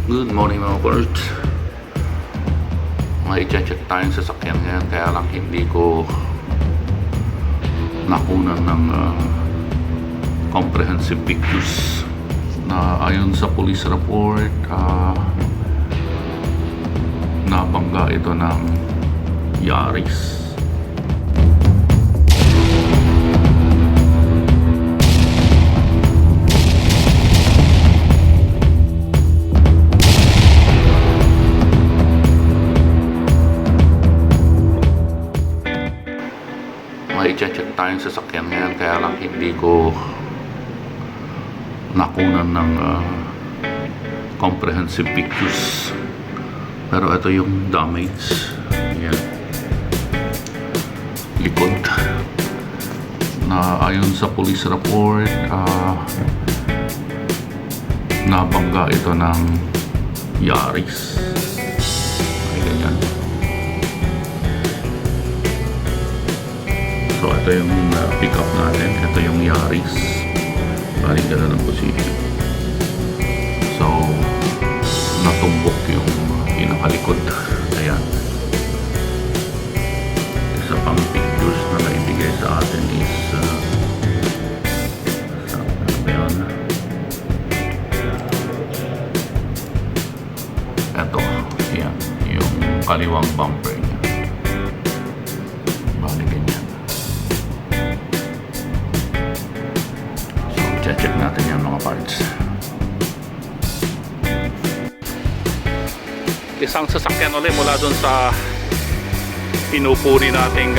Good morning mga Pards. May i-check tayong sasakyan ngayon, kaya lang hindi ko nakunan ng comprehensive pictures. Na ayon sa police report, nabangga ito ng Yaris. May i-check tayong sasakyan ngayon, kaya lang hindi ko nakunan ng comprehensive pictures. Pero ito yung damage. Ayan. Likod. Na ayon sa police report, nabangga ito ng Yaris. Ay, ganyan. So ito yung pick up natin. Ito yung Yaris. Balik ka na ng position. So natumbok yung pinakalikod. Ayan. Isa pang pictures na naibigay sa atin is ayan. Ito. Ayan. Yung kaliwang bumper niya. Balik ganyan. Check natin yung mga parts. Isang sasakyan ulit mula dun sa pinupuri nating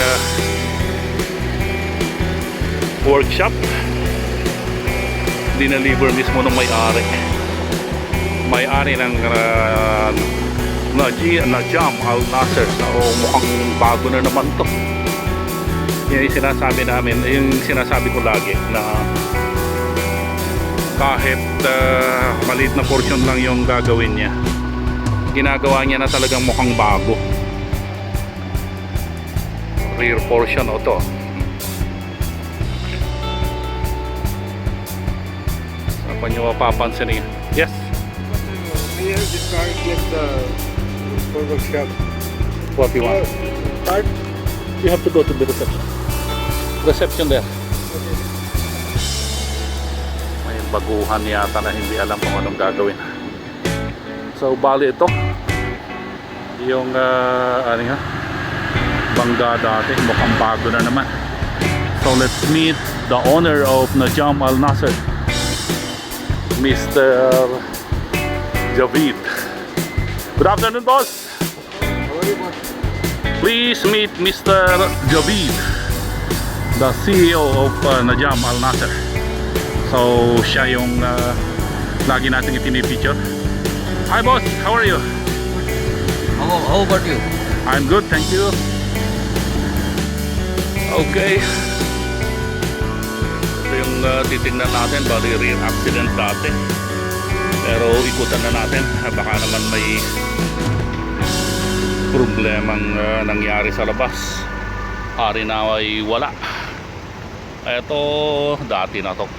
workshop. Dineliver mismo ng may-ari. May-ari ng Najam Al Nasser. Mukhang bago na naman to. Yan yung sinasabi namin, yung sinasabi ko lagi na kahit maliit na portion lang yung gagawin niya, ginagawa niya na talagang mukhang bago. Rear portion o to. Saan nyo mapapansin niya? Yes? Here this car get the workshop. What you want? Part? You have to go to the reception. Reception there. Baguhan yata na hindi alam kung anong gagawin. So bali ito yung ano nga, bangga dati, mukhang bago na naman. So let's meet the owner of Najam Al Nasser, Mr. Javeed. Good afternoon, boss. How are you, boss? Please meet Mr. Javeed, the CEO of Najam Al Nasser. So siya yung lagi natin itinipicture. Hi boss, how are you? How about you? I'm good, thank you. Okay. Ito yung titignan natin, bali rear accident dati. Pero ikutan na natin, baka naman may problemang nangyari sa labas. Hari na ay wala. Ito dati na to.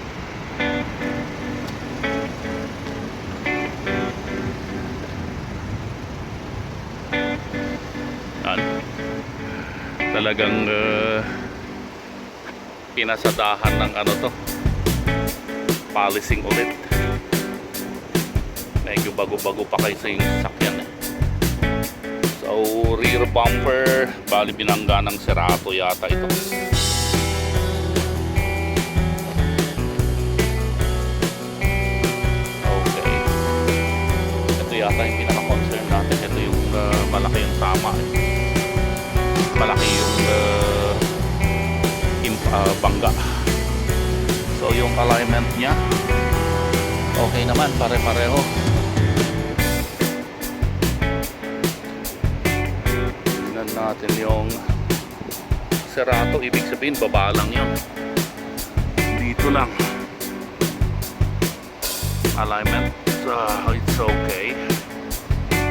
Talagang pinasadahan ng ano to, policing ulit. Medyo bago-bago pa kayo sa yung sasakyan eh. So rear bumper, bali binangga ng serato yata ito. Okay, ito yata yung pinaka-concern natin. Ito yung malaki yung tama eh. Malaki yung bangga. So yung alignment niya okay naman, pare-pareho. Tingnan natin yung serato, ibig sabihin baba lang yun. Dito lang alignment, it's okay.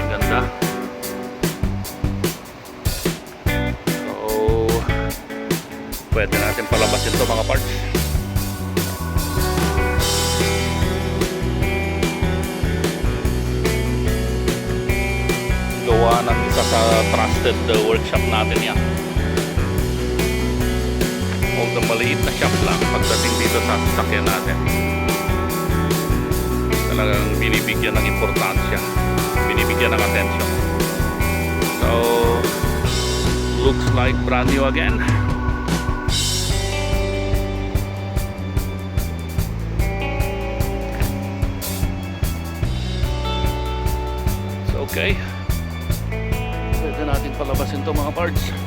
Ganda. Pwede natin palabasin to mga parts. gawa ng isa sa trusted workshop natin yan. Although maliit na shop lang pagdating dito sa sasakyan natin, talagang binibigyan ng importansya, binibigyan ng atensyon. So looks like brand new again. So okay, pwede natin palabasin to mga parts.